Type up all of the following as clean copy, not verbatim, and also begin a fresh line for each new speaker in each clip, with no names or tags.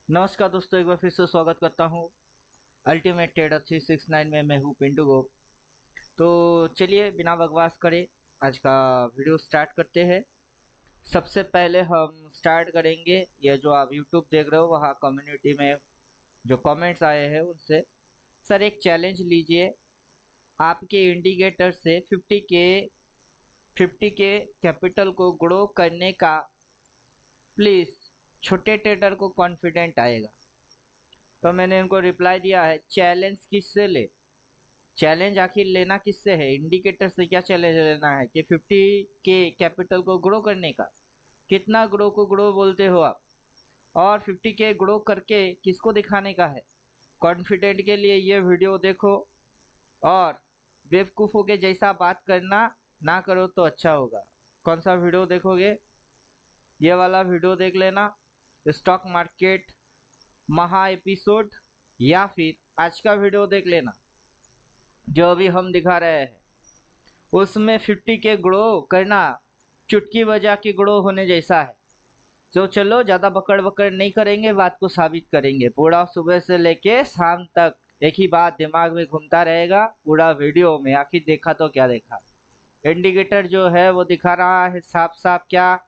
नमस्कार दोस्तों, एक बार फिर से स्वागत करता हूँ अल्टीमेट ट्रेडर 369 में। मैं हूँ पिंटू गो। तो चलिए बिना बकवास करे आज का वीडियो स्टार्ट करते हैं। सबसे पहले हम स्टार्ट करेंगे, ये जो आप यूट्यूब देख रहे हो वहाँ कम्युनिटी में जो कमेंट्स आए हैं उनसे। सर एक चैलेंज लीजिए, आपके इंडिकेटर से 50 के कैपिटल को ग्रो करने का। प्लीज़ छोटे ट्रेडर को कॉन्फिडेंट आएगा। तो मैंने इनको रिप्लाई दिया है, चैलेंज किससे ले? चैलेंज आखिर लेना किससे है? इंडिकेटर से क्या चैलेंज लेना है कि 50 के कैपिटल को ग्रो करने का? कितना ग्रो को ग्रो बोलते हो आप? और 50 के ग्रो करके किसको दिखाने का है? कॉन्फिडेंट के लिए ये वीडियो देखो, और बेवकूफ़ों के जैसा बात करना ना करो तो अच्छा होगा। कौन सा वीडियो देखोगे? ये वाला वीडियो देख लेना, स्टॉक मार्केट महा एपिसोड, या फिर आज का वीडियो देख लेना जो अभी हम दिखा रहे हैं। उसमें 50 के ग्रो करना चुटकी बजा के ग्रो होने जैसा है। तो चलो ज़्यादा बकड़ बकड़ नहीं करेंगे, बात को साबित करेंगे। पूरा सुबह से लेके शाम तक एक ही बात दिमाग में घूमता रहेगा पूरा वीडियो में। आखिर देखा तो क्या देखा? इंडिकेटर जो है वो दिखा रहा है साफ साफ, क्या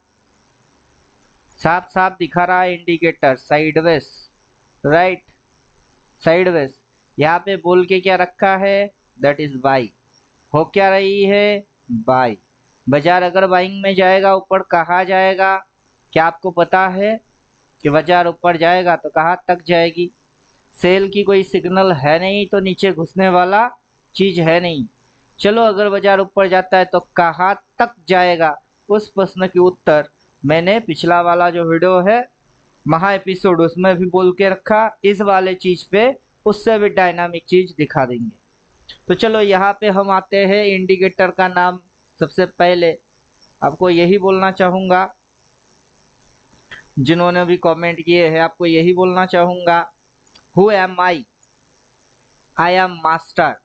साफ साफ दिखा रहा है इंडिकेटर साइडवेज, राइट, साइडवेज। यहाँ पे बोल के क्या रखा है? That is by. हो क्या रही है? बाई। बाजार अगर बाइंग में जाएगा ऊपर कहाँ जाएगा? क्या आपको पता है कि बाजार ऊपर जाएगा तो कहाँ तक जाएगी? सेल की कोई सिग्नल है नहीं तो नीचे घुसने वाला चीज है नहीं। चलो अगर बाजार ऊपर जाता है तो कहाँ तक जाएगा? उस प्रश्न की उत्तर मैंने पिछला वाला जो वीडियो है महा एपिसोड उसमें भी बोल के रखा। इस वाले चीज पे उससे भी डायनामिक चीज दिखा देंगे। तो चलो यहाँ पे हम आते हैं इंडिकेटर का नाम। सबसे पहले आपको यही बोलना चाहूँगा, जिन्होंने भी कमेंट किए हैं आपको यही बोलना चाहूँगा, who am I? I am master.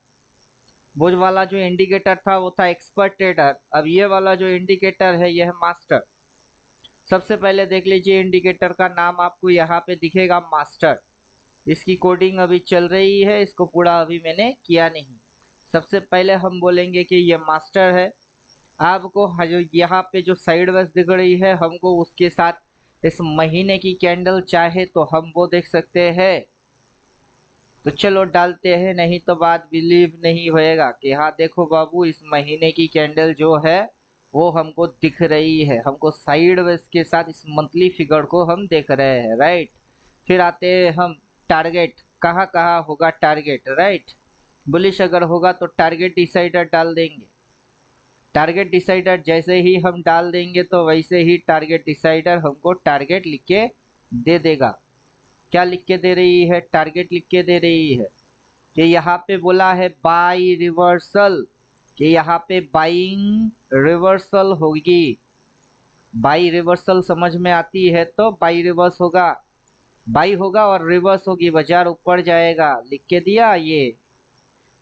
वो वाला जो इंडिकेटर था वो था एक्सपर्ट ट्रेडर, अब ये वाला जो इंडिकेटर है यह है मास्टर। सबसे पहले देख लीजिए इंडिकेटर का नाम आपको यहाँ पे दिखेगा मास्टर। इसकी कोडिंग अभी चल रही है, इसको पूरा अभी मैंने किया नहीं। सबसे पहले हम बोलेंगे कि ये मास्टर है। आपको जो यहाँ पे जो साइड वेज दिख रही है हमको उसके साथ इस महीने की कैंडल चाहे तो हम वो देख सकते हैं। तो चलो डालते हैं, नहीं तो बात बिलीव नहीं होएगा कि हाँ देखो बाबू इस महीने की कैंडल जो है वो हमको दिख रही है। हमको साइड वेज के साथ इस मंथली फिगर को हम देख रहे हैं, राइट। फिर आते हैं हम टारगेट, कहाँ कहाँ होगा टारगेट, राइट। बुलिश अगर होगा तो टारगेट डिसाइडर डाल देंगे। टारगेट डिसाइडर जैसे ही हम डाल देंगे तो वैसे ही टारगेट डिसाइडर हमको टारगेट लिख के दे देगा। क्या लिख के दे रही है? टारगेट लिख के दे रही है कि यहाँ पे बोला है बाई रिवर्सल, कि यहाँ पे बाइंग रिवर्सल होगी। बाई रिवर्सल समझ में आती है तो बाई रिवर्स होगा, बाई होगा और रिवर्स होगी, बाजार ऊपर जाएगा, लिख के दिया ये।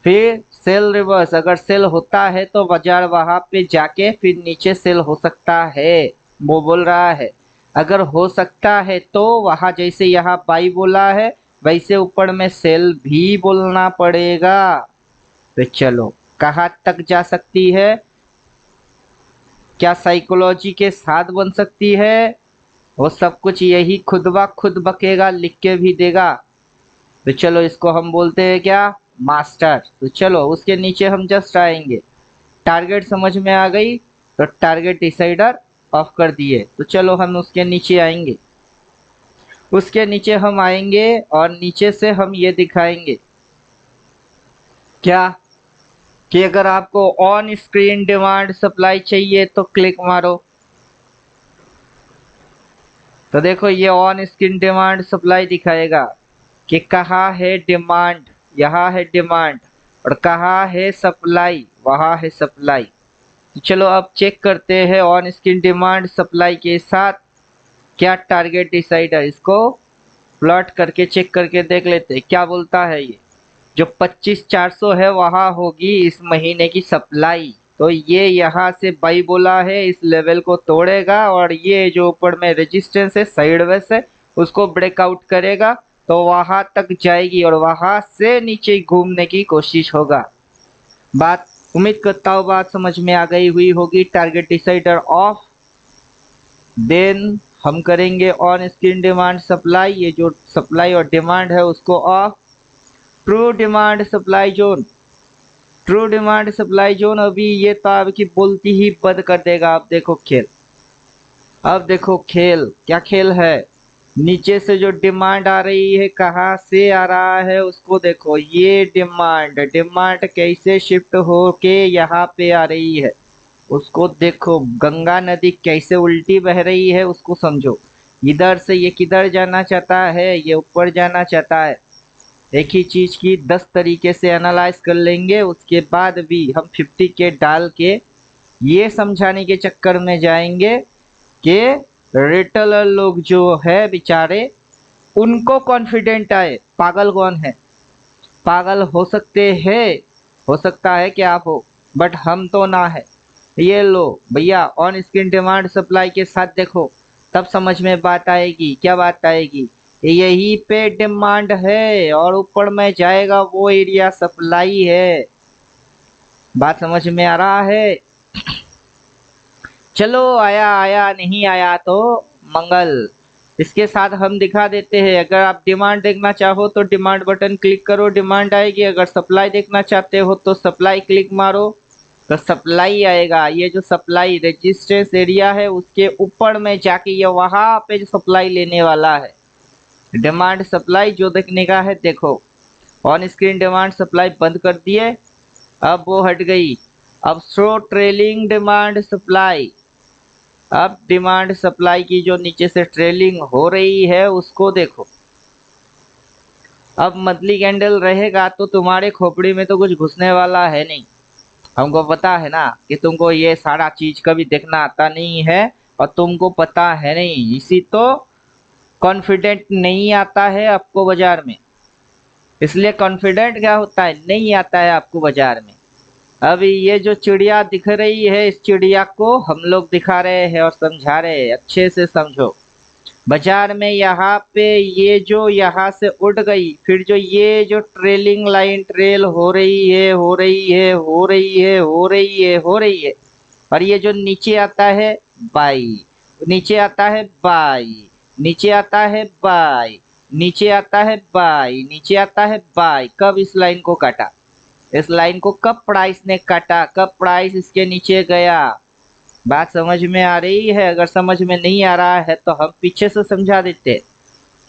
फिर सेल रिवर्स, अगर सेल होता है तो बाजार वहां पे जाके फिर नीचे सेल हो सकता है, वो बोल रहा है। अगर हो सकता है तो वहां जैसे यहाँ बाई बोला है वैसे ऊपर में सेल भी बोलना पड़ेगा। तो चलो कहाँ तक जा सकती है? क्या साइकोलॉजी के साथ बन सकती है? वो सब कुछ यही खुद ब खुद बकेगा, लिख के भी देगा। तो चलो इसको हम बोलते हैं क्या? मास्टर। तो चलो उसके नीचे हम जस्ट आएंगे। टारगेट समझ में आ गई तो टारगेट डिसाइडर ऑफ कर दिए। तो चलो हम उसके नीचे आएंगे। उसके नीचे हम आएंगे और नीचे से हम ये दिखाएंगे क्या, कि अगर आपको ऑन स्क्रीन डिमांड सप्लाई चाहिए तो क्लिक मारो। तो देखो ये ऑन स्क्रीन डिमांड सप्लाई दिखाएगा कि कहाँ है डिमांड, यहाँ है डिमांड, और कहाँ है सप्लाई, वहाँ है सप्लाई। तो चलो अब चेक करते हैं ऑन स्क्रीन डिमांड सप्लाई के साथ क्या टारगेट डिसाइडर, इसको प्लॉट करके चेक करके देख लेते हैं क्या बोलता है ये। जो 25,400 है वहाँ होगी इस महीने की सप्लाई। तो ये यहाँ से बाई बोला है, इस लेवल को तोड़ेगा और ये जो ऊपर में रेजिस्टेंस है साइडवेज है उसको ब्रेकआउट करेगा तो वहां तक जाएगी और वहां से नीचे घूमने की कोशिश होगा। बात उम्मीद करता हूँ बात समझ में आ गई हुई होगी। टारगेट डिसाइडर ऑफ, देन हम करेंगे ऑन स्क्रीन डिमांड सप्लाई, ये जो सप्लाई और डिमांड है उसको of. True demand supply zone, true demand supply zone अभी ये तो आपकी बोलती ही बंद कर देगा। अब देखो खेल, अब देखो खेल, क्या खेल है। नीचे से जो डिमांड आ रही है कहाँ से आ रहा है उसको देखो, ये डिमांड, डिमांड कैसे शिफ्ट हो के यहाँ पे आ रही है उसको देखो। गंगा नदी कैसे उल्टी बह रही है उसको समझो। इधर से ये किधर जाना चाहता है, ये ऊपर जाना चाहता है। एक ही चीज की 10 तरीके से एनालाइज कर लेंगे, उसके बाद भी हम 50 के डाल के ये समझाने के चक्कर में जाएंगे कि रिटेलर लोग जो है बेचारे उनको कॉन्फिडेंट आए। पागल कौन है, पागल हो सकते हैं, हो सकता है कि आप हो, बट हम तो ना है। ये लो भैया, ऑन स्क्रीन डिमांड सप्लाई के साथ देखो, तब समझ में बात आएगी। क्या बात आएगी, यही पे डिमांड है और ऊपर में जाएगा वो एरिया सप्लाई है। बात समझ में आ रहा है। चलो आया आया, नहीं आया तो मंगल। इसके साथ हम दिखा देते हैं, अगर आप डिमांड देखना चाहो तो डिमांड बटन क्लिक करो, डिमांड आएगी। अगर सप्लाई देखना चाहते हो तो सप्लाई क्लिक मारो तो सप्लाई आएगा। ये जो सप्लाई रेजिस्टेंस एरिया है उसके ऊपर में जाके ये वहां पे जो सप्लाई लेने वाला है। डिमांड सप्लाई जो देखने का है देखो, ऑन स्क्रीन डिमांड सप्लाई बंद कर दिए, अब वो हट गई। अब शो ट्रेलिंग डिमांड सप्लाई, अब डिमांड सप्लाई की जो नीचे से ट्रेलिंग हो रही है उसको देखो। अब मंथली कैंडल रहेगा तो तुम्हारे खोपड़ी में तो कुछ घुसने वाला है नहीं। हमको पता है ना कि तुमको ये सारा चीज कभी देखना आता नहीं है और तुमको पता है नहीं, इसी तो कॉन्फिडेंट नहीं आता है आपको बाजार में। इसलिए कॉन्फिडेंट क्या होता है, नहीं आता है आपको बाजार में। अभी ये जो चिड़िया दिख रही है इस चिड़िया को हम लोग दिखा रहे हैं और समझा रहे हैं, अच्छे से समझो। बाजार में यहाँ पे ये जो यहाँ से उड़ गई, फिर जो ये जो ट्रेलिंग लाइन ट्रेल हो रही है, हो रही है, हो रही है, हो रही है, हो रही है, और ये जो नीचे आता है बाई, नीचे आता है बाई, नीचे आता है बाई, नीचे आता है बाई, नीचे आता है बाई। कब इस लाइन को काटा, इस लाइन को कब प्राइस ने काटा, कब प्राइस इसके नीचे गया। बात समझ में आ रही है। अगर समझ में नहीं आ रहा है तो हम पीछे से समझा देते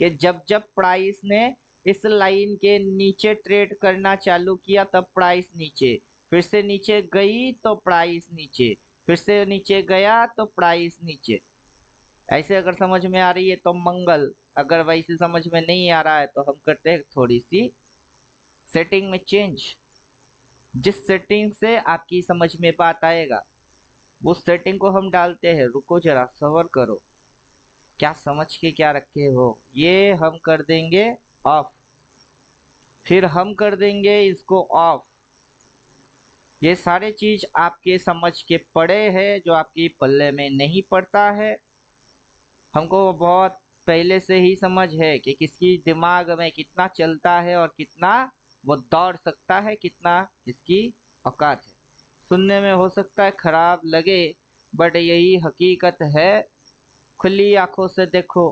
कि जब जब प्राइस ने इस लाइन के नीचे ट्रेड करना चालू किया तब प्राइस नीचे, फिर से नीचे गई तो प्राइस नीचे, फिर से नीचे गया तो प्राइस नीचे। ऐसे अगर समझ में आ रही है तो मंगल, अगर वैसे समझ में नहीं आ रहा है तो हम करते हैं थोड़ी सी सेटिंग में चेंज, जिस सेटिंग से आपकी समझ में बात आएगा उस सेटिंग को हम डालते हैं। रुको जरा, सबर करो, क्या समझ के क्या रखे हो। ये हम कर देंगे ऑफ, फिर हम कर देंगे इसको ऑफ। ये सारे चीज आपके समझ के पड़े हैं, जो आपकी पल्ले में नहीं पड़ता है। हमको बहुत पहले से ही समझ है कि किसकी दिमाग में कितना चलता है और कितना वो दौड़ सकता है, कितना किसकी औकात है। सुनने में हो सकता है खराब लगे, बट यही हकीकत है। खुली आंखों से देखो,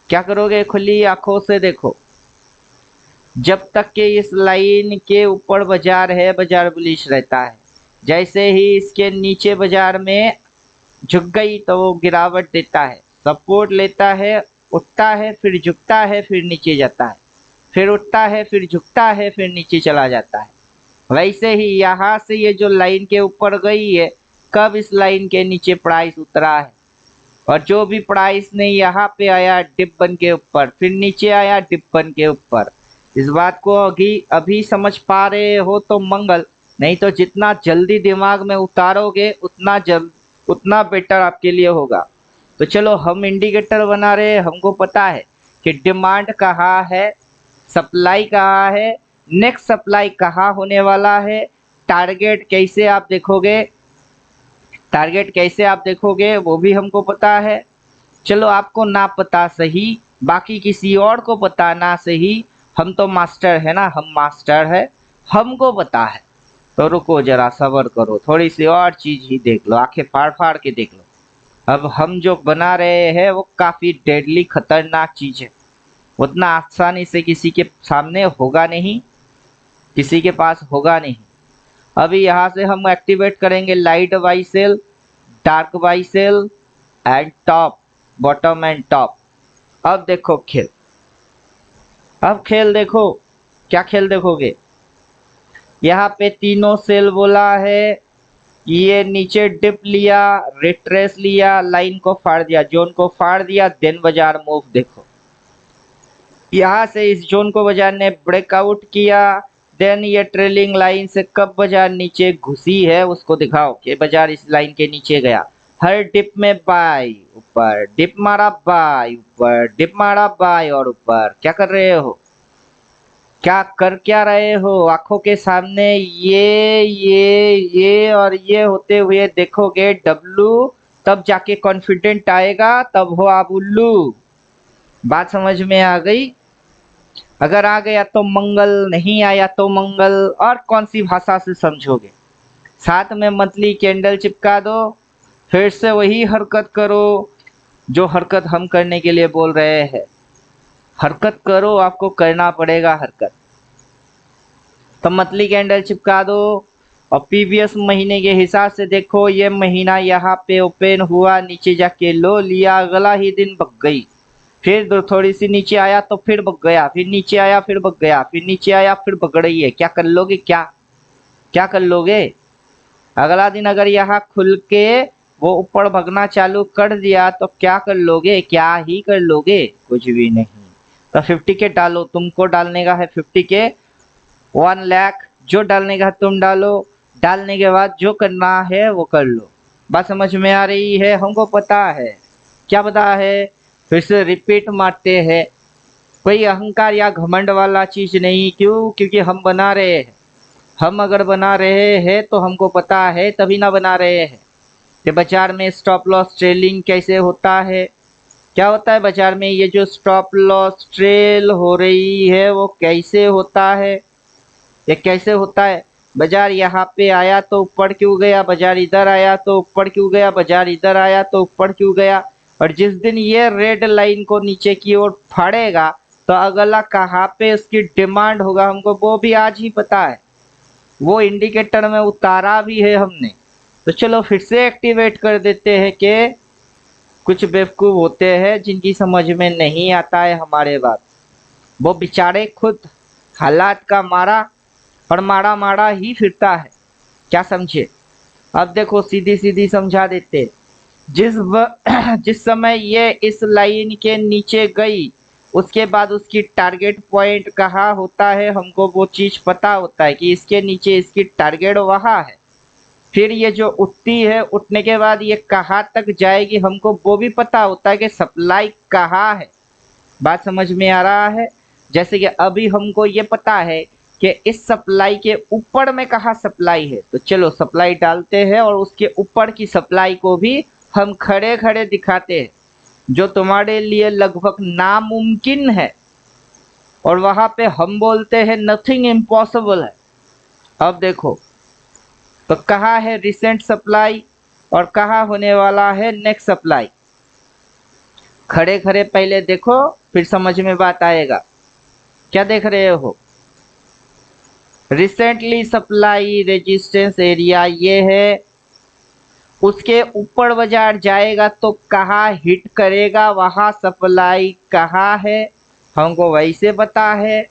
क्या करोगे, खुली आंखों से देखो। जब तक के इस लाइन के ऊपर बाजार है बाजार बुलिश रहता है, जैसे ही इसके नीचे बाजार में झुक गई तो वो गिरावट देता है, सपोर्ट लेता है, उठता है, फिर झुकता है, फिर नीचे जाता है, फिर उठता है, फिर झुकता है, फिर नीचे चला जाता है। वैसे ही यहाँ से ये जो लाइन के ऊपर गई है, कब इस लाइन के नीचे प्राइस उतरा है, और जो भी प्राइस ने यहाँ पे आया डिप बन के ऊपर, फिर नीचे आया डिप बन के ऊपर। इस बात को अभी समझ पा रहे हो तो मंगल, नहीं तो जितना जल्दी दिमाग में उतारोगे उतना बेटर आपके लिए होगा। तो चलो हम इंडिकेटर बना रहे हैं, हमको पता है कि डिमांड कहाँ है, सप्लाई कहाँ है, नेक्स्ट सप्लाई कहाँ होने वाला है, टारगेट कैसे आप देखोगे, टारगेट कैसे आप देखोगे वो भी हमको पता है। चलो आपको ना पता सही, बाकी किसी और को पता ना सही, हम तो मास्टर है ना, हम मास्टर है, हमको पता है। तो रुको जरा सब्र करो, थोड़ी सी और चीज ही देख लो, आंखें फाड़ फाड़ के देख लो। अब हम जो बना रहे हैं वो काफी डेडली खतरनाक चीज है, उतना आसानी से किसी के सामने होगा नहीं, किसी के पास होगा नहीं। अभी यहाँ से हम एक्टिवेट करेंगे light Y cell, dark Y cell and top, bottom and top. अब देखो खेल, अब खेल देखो, क्या खेल देखोगे। यहाँ पे तीनों सेल बोला है, ये नीचे डिप लिया, रिट्रेस लिया, लाइन को फाड़ दिया, जोन को फाड़ दिया, देन बाजार मूव देखो। यहाँ से इस जोन को बाजार ने ब्रेकआउट किया, देन ये ट्रेलिंग लाइन से कब बाजार नीचे घुसी है उसको दिखाओ कि बाजार इस लाइन के नीचे गया। हर डिप में बाय ऊपर, डिप मारा बाय ऊपर, डिप मारा बाय और ऊपर। क्या कर रहे हो, क्या कर क्या रहे हो, आंखों के सामने ये और ये होते हुए देखोगे डब्लू, तब जाके कॉन्फिडेंट आएगा, तब हो आप उल्लू। बात समझ में आ गई। अगर आ गया तो मंगल, नहीं आया तो मंगल, और कौन सी भाषा से समझोगे। साथ में मंथली कैंडल चिपका दो, फिर से वही हरकत करो जो हरकत हम करने के लिए बोल रहे हैं। हरकत करो, आपको करना पड़ेगा हरकत। तो मंथली कैंडल चिपका दो और प्रीवियस महीने के हिसाब से देखो, ये महीना यहाँ पे ओपन हुआ, नीचे जाके लो लिया, अगला ही दिन बग गई, फिर थोड़ी सी नीचे आया तो फिर बग गया, फिर नीचे आया फिर बग गया, फिर नीचे आया फिर बग रही है। क्या कर लोगे, क्या क्या कर लोगे। अगला दिन अगर यहाँ खुल के वो ऊपर भगना चालू कर दिया तो क्या कर लोगे, क्या ही कर लोगे, कुछ भी नहीं। तो 50 के डालो, तुमको डालने का है 50 के, 1 लाख जो डालने का तुम डालो, डालने के बाद जो करना है वो कर लो। बात समझ में आ रही है, हमको पता है। क्या पता है, फिर से रिपीट मारते हैं, कोई अहंकार या घमंड वाला चीज नहीं। क्यों, क्योंकि हम बना रहे हैं। हम अगर बना रहे हैं तो हमको पता है, तभी ना बना रहे हैं कि बाजार में स्टॉप लॉस ट्रेलिंग कैसे होता है। क्या होता है बाजार में, ये जो स्टॉप लॉस ट्रेल हो रही है वो कैसे होता है, ये कैसे होता है। बाजार यहाँ पे आया तो ऊपर क्यों गया, बाजार इधर आया तो ऊपर क्यों गया, बाजार इधर आया तो ऊपर क्यों गया। और जिस दिन ये रेड लाइन को नीचे की ओर फाड़ेगा तो अगला कहाँ पे उसकी डिमांड होगा, हमको वो भी आज ही पता है, वो इंडिकेटर में उतारा भी है हमने। तो चलो फिर से एक्टिवेट कर देते हैं कि कुछ बेवकूफ होते हैं जिनकी समझ में नहीं आता है हमारे बात, वो बेचारे खुद हालात का मारा और मारा मारा ही फिरता है। क्या समझे। अब देखो सीधी सीधी समझा देते, जिस समय ये इस लाइन के नीचे गई उसके बाद उसकी टारगेट पॉइंट कहाँ होता है, हमको वो चीज पता होता है कि इसके नीचे इसकी टारगेट वहाँ है। फिर ये जो उठती है, उठने के बाद ये कहाँ तक जाएगी हमको वो भी पता होता है कि सप्लाई कहाँ है। बात समझ में आ रहा है। जैसे कि अभी हमको ये पता है कि इस सप्लाई के ऊपर में कहाँ सप्लाई है, तो चलो सप्लाई डालते हैं और उसके ऊपर की सप्लाई को भी हम खड़े खड़े दिखाते हैं, जो तुम्हारे लिए लगभग नामुमकिन है, और वहां पे हम बोलते हैं नथिंग इम्पॉसिबल है। अब देखो तो कहाँ है रिसेंट सप्लाई और कहाँ होने वाला है नेक्स्ट सप्लाई। खड़े खड़े पहले देखो, फिर समझ में बात आएगा। क्या देख रहे हो, रिसेंटली सप्लाई रेजिस्टेंस एरिया ये है, उसके ऊपर बाजार जाएगा तो कहाँ हिट करेगा, वहाँ सप्लाई कहाँ है हमको वैसे पता है।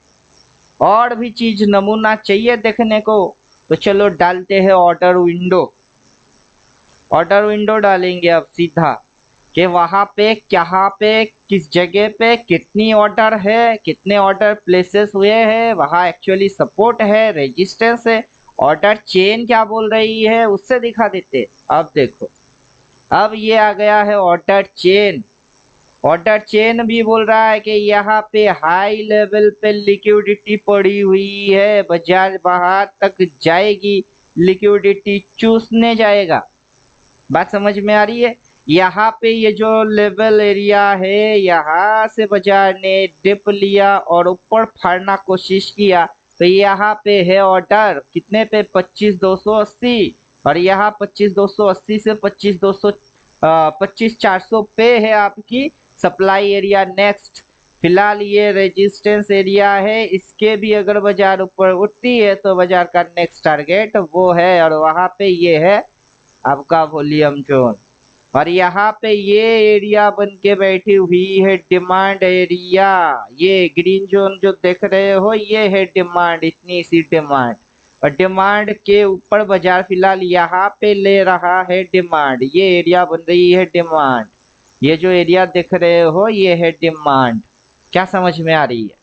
और भी चीज नमूना चाहिए देखने को, तो चलो डालते हैं ऑर्डर विंडो। ऑर्डर विंडो डालेंगे अब सीधा कि वहाँ पे कहाँ पे किस जगह पे कितनी ऑर्डर है, कितने ऑर्डर प्लेसेस हुए हैं, वहाँ एक्चुअली सपोर्ट है, रेजिस्टेंस है, ऑर्डर चेन क्या बोल रही है उससे दिखा देते। अब देखो, अब ये आ गया है ऑर्डर चेन। ऑर्डर चेन भी बोल रहा है कि यहाँ पे हाई लेवल पे लिक्विडिटी पड़ी हुई है, बाजार बाहर तक जाएगी, लिक्विडिटी चूसने जाएगा। बात समझ में आ रही है। यहाँ पे ये जो लेवल एरिया है, यहाँ से बाजार ने डिप लिया और ऊपर फाड़ना कोशिश किया, तो यहाँ पे है ऑर्डर कितने पे, 25,280, और यहाँ 25,280 से 25,400 पे है आपकी सप्लाई एरिया। नेक्स्ट फिलहाल ये रेजिस्टेंस एरिया है, इसके भी अगर बाजार ऊपर उठती है तो बाजार का नेक्स्ट टारगेट वो है, और वहां पे ये है आपका वॉल्यूम जोन, और यहाँ पे ये एरिया बन के बैठी हुई है डिमांड एरिया। ये ग्रीन जोन जो देख रहे हो ये है डिमांड, इतनी सी डिमांड, और डिमांड के ऊपर बाजार फिलहाल यहाँ पे ले रहा है डिमांड, ये एरिया बन रही है डिमांड। ये जो एरिया देख रहे हो ये है डिमांड। क्या समझ में आ रही है?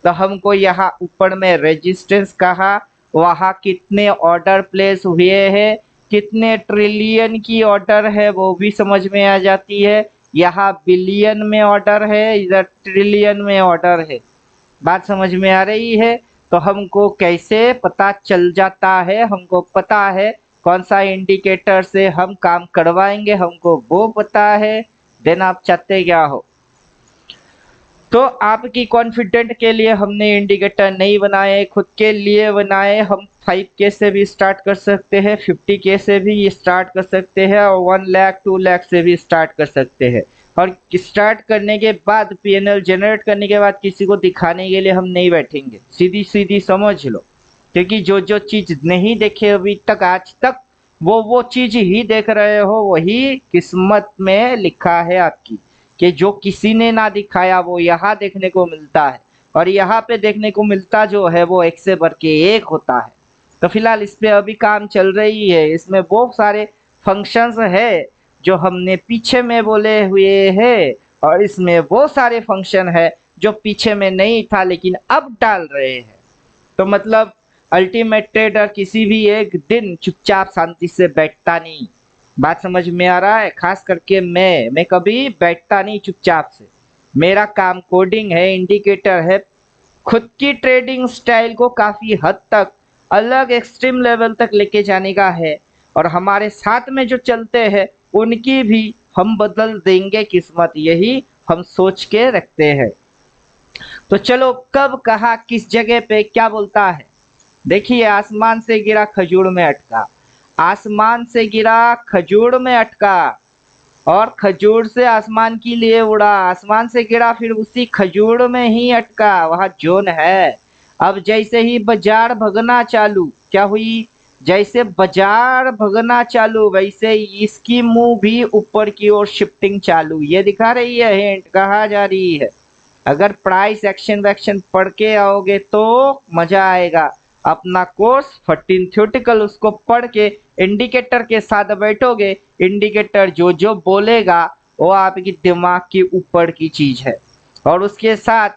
तो हमको यहाँ ऊपर में रेजिस्टेंस कहा, वहाँ कितने ऑर्डर प्लेस हुए हैं, कितने ट्रिलियन की ऑर्डर है वो भी समझ में आ जाती है। यहाँ बिलियन में ऑर्डर है, इधर ट्रिलियन में ऑर्डर है। बात समझ में आ रही है? तो हमको कैसे पता चल जाता है, हमको पता है कौन सा इंडिकेटर से हम काम करवाएंगे, हमको वो पता है। देन आप चाहते क्या हो? तो आपकी कॉन्फिडेंट के लिए हमने इंडिकेटर नहीं बनाए, खुद के लिए बनाए। हम 5K से भी स्टार्ट कर सकते हैं, 50K से भी स्टार्ट कर सकते हैं, और 1 लाख 2 लाख से भी स्टार्ट कर सकते हैं। और स्टार्ट करने के बाद PNL जनरेट करने के बाद किसी को दिखाने के लिए हम नहीं बैठेंगे, सीधी सीधी समझ लो। क्योंकि जो जो चीज नहीं देखे अभी तक आज तक, वो चीज ही देख रहे हो, वही किस्मत में लिखा है आपकी, कि जो किसी ने ना दिखाया वो यहाँ देखने को मिलता है, और यहाँ पे देखने को मिलता जो है वो एक से बढ़ के एक होता है। तो फिलहाल इस पे अभी काम चल रही है, इसमें बहुत सारे फंक्शंस है जो हमने पीछे में बोले हुए हैं, और इसमें वो सारे फंक्शन है जो पीछे में नहीं था लेकिन अब डाल रहे हैं। तो मतलब अल्टीमेट ट्रेडर किसी भी एक दिन चुपचाप शांति से बैठता नहीं। बात समझ में आ रहा है? खास करके मैं कभी बैठता नहीं चुपचाप से। मेरा काम कोडिंग है, इंडिकेटर है, खुद की ट्रेडिंग स्टाइल को काफी हद तक अलग एक्सट्रीम लेवल तक लेके जाने का है, और हमारे साथ में जो चलते हैं उनकी भी हम बदल देंगे किस्मत, यही हम सोच के रखते हैं। तो चलो कब कहा किस जगह पे क्या बोलता है। देखिए, आसमान से गिरा खजूर में अटका, आसमान से गिरा खजूर में अटका, और खजूर से आसमान के लिए उड़ा, आसमान से गिरा फिर उसी खजूर में ही अटका, वहां जोन है। अब जैसे ही बाजार भगना चालू, क्या हुई, जैसे बाजार भगना चालू वैसे इसकी मुंह भी ऊपर की ओर शिफ्टिंग चालू, ये दिखा रही है, हिंट कहा जा रही है। अगर प्राइस एक्शन वैक्शन पढ़ के आओगे तो मजा आएगा। अपना कोर्स 14 थ्योरेटिकल उसको पढ़ के इंडिकेटर के साथ बैठोगे, इंडिकेटर जो जो बोलेगा वो आपकी दिमाग के ऊपर की चीज है। और उसके साथ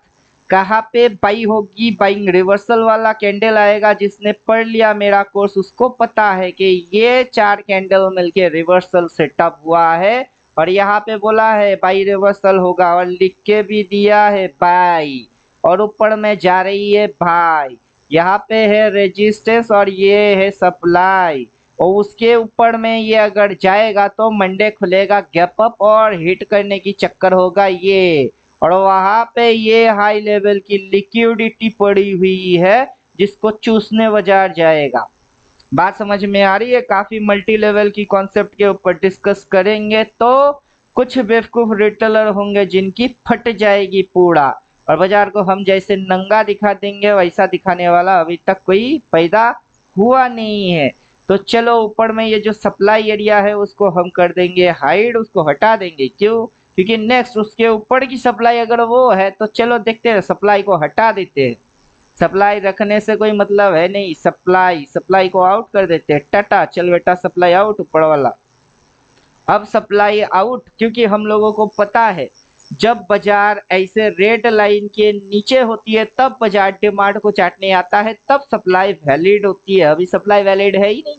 कहाँ पे बाई होगी, बाइंग रिवर्सल वाला कैंडल आएगा। जिसने पढ़ लिया मेरा कोर्स उसको पता है कि ये 4 कैंडल मिलके रिवर्सल सेटअप हुआ है, और यहाँ पे बोला है बाई रिवर्सल होगा, और लिख के भी दिया है बाई, और ऊपर में जा रही है भाई। यहाँ पे है रेजिस्टेंस और ये है सप्लाई, और उसके ऊपर में ये अगर जाएगा तो मंडे खुलेगा गैप अप और हिट करने की चक्कर होगा ये, और वहां पे ये हाई लेवल की लिक्विडिटी पड़ी हुई है जिसको चूसने बाजार जाएगा। बात समझ में आ रही है? काफी मल्टी लेवल की कॉन्सेप्ट के ऊपर डिस्कस करेंगे, तो कुछ बेवकूफ रिटेलर होंगे जिनकी फट जाएगी पूरा, और बाजार को हम जैसे नंगा दिखा देंगे वैसा दिखाने वाला अभी तक कोई पैदा हुआ नहीं है। तो चलो ऊपर में ये जो सप्लाई एरिया है उसको हम कर देंगे हाइड, उसको हटा देंगे। क्यों? क्योंकि नेक्स्ट उसके ऊपर की सप्लाई अगर वो है तो चलो देखते हैं, सप्लाई को हटा देते हैं। सप्लाई रखने से कोई मतलब है नहीं, सप्लाई को आउट कर देते हैं। टाटा, चल बेटा सप्लाई आउट ऊपर वाला। अब सप्लाई आउट, क्योंकि हम लोगों को पता है जब बाजार ऐसे रेड लाइन के नीचे होती है तब बाजार डिमांड को चाटने आता है, तब सप्लाई वैलिड होती है। अभी सप्लाई वैलिड है ही नहीं,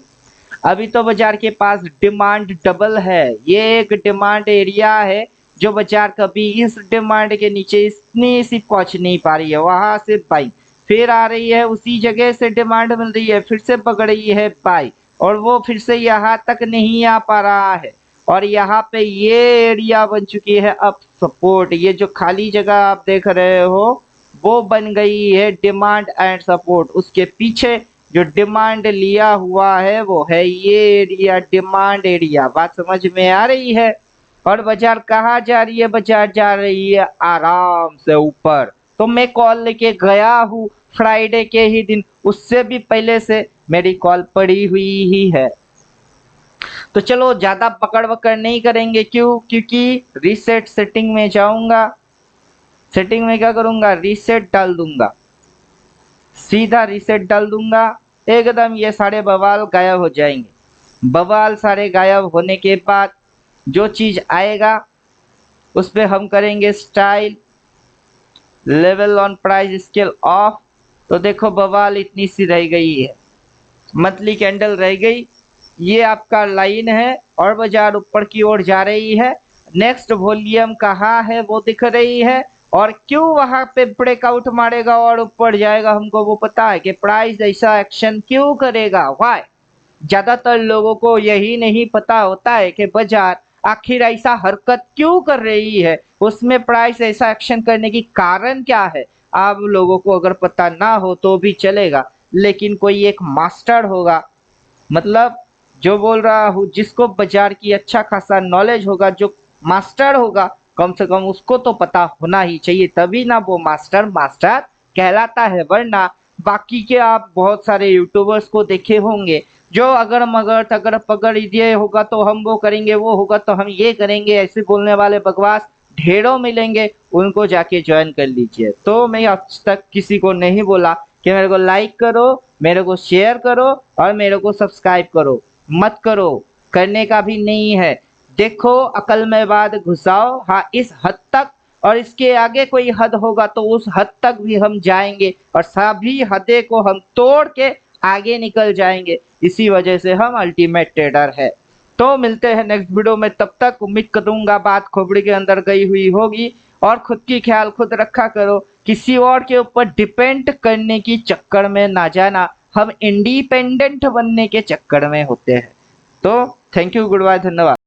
अभी तो बाजार के पास डिमांड डबल है। ये एक डिमांड एरिया है जो बाजार कभी इस डिमांड के नीचे इतनी सी पहुंच नहीं पा रही है, वहां से बाई फिर आ रही है, उसी जगह से डिमांड मिल रही है, फिर से पकड़ रही है बाई, और वो फिर से यहाँ तक नहीं आ पा रहा है। और यहाँ पे ये एरिया बन चुकी है अब सपोर्ट। ये जो खाली जगह आप देख रहे हो वो बन गई है डिमांड एंड सपोर्ट। उसके पीछे जो डिमांड लिया हुआ है वो है ये एरिया, डिमांड एरिया। बात समझ में आ रही है? और बाजार कहाँ जा रही है? बाजार जा रही है आराम से ऊपर। तो मैं कॉल लेके गया हूँ फ्राइडे के ही दिन, उससे भी पहले से मेरी कॉल पड़ी हुई ही है। तो चलो ज्यादा पकड़ वकड़ नहीं करेंगे, क्यों? क्योंकि रीसेट सेटिंग में जाऊंगा। सेटिंग में क्या करूंगा? रीसेट डाल दूंगा, सीधा रीसेट डाल दूंगा। एकदम ये सारे बवाल गायब हो जाएंगे। बवाल सारे गायब होने के बाद जो चीज आएगा उस पे हम करेंगे style, level on price scale of. तो देखो बवाल इतनी सी रह गई है, मंथली कैंडल रह गई, ये आपका लाइन है और बाजार ऊपर की ओर जा रही है। नेक्स्ट वॉल्यूम कहाँ है वो दिख रही है, और क्यों वहां पे ब्रेकआउट मारेगा और ऊपर जाएगा हमको वो पता है कि प्राइस ऐसा एक्शन क्यों करेगा। व्हाई? ज्यादातर लोगों को यही नहीं पता होता है कि बाजार आखिर ऐसा हरकत क्यों कर रही है, उसमें प्राइस ऐसा एक्शन करने की कारण क्या है। आप लोगों को अगर पता ना हो तो भी चलेगा, लेकिन कोई एक मास्टर होगा, मतलब जो बोल रहा हूँ जिसको बाजार की अच्छा खासा नॉलेज होगा, जो मास्टर होगा, कम से कम उसको तो पता होना ही चाहिए, तभी ना वो मास्टर मास्टर कहलाता है। वरना बाकी के आप बहुत सारे यूट्यूबर्स को देखे होंगे जो अगर मगर तगर पगर ये होगा तो हम वो करेंगे, वो होगा तो हम ये करेंगे, ऐसे बोलने वाले बकवास ढेरों मिलेंगे, उनको जाके ज्वाइन कर लीजिए। तो मैं आज तक किसी को नहीं बोला कि मेरे को लाइक करो, मेरे को शेयर करो और मेरे को सब्सक्राइब करो, मत करो, करने का भी नहीं है। देखो अकल में बात घुसाओ, हाँ इस हद तक, और इसके आगे कोई हद होगा तो उस हद तक भी हम जाएंगे और सभी हदें को हम तोड़ के आगे निकल जाएंगे। इसी वजह से हम अल्टीमेट ट्रेडर है। तो मिलते हैं नेक्स्ट वीडियो में, तब तक उम्मीद करूंगा बात खोपड़ी के अंदर गई हुई होगी। और खुद की ख्याल खुद रखा करो, किसी और के ऊपर डिपेंड करने की चक्कर में ना जाना, हम इंडिपेंडेंट बनने के चक्कर में होते हैं। तो थैंक यू, गुड बाय, धन्यवाद।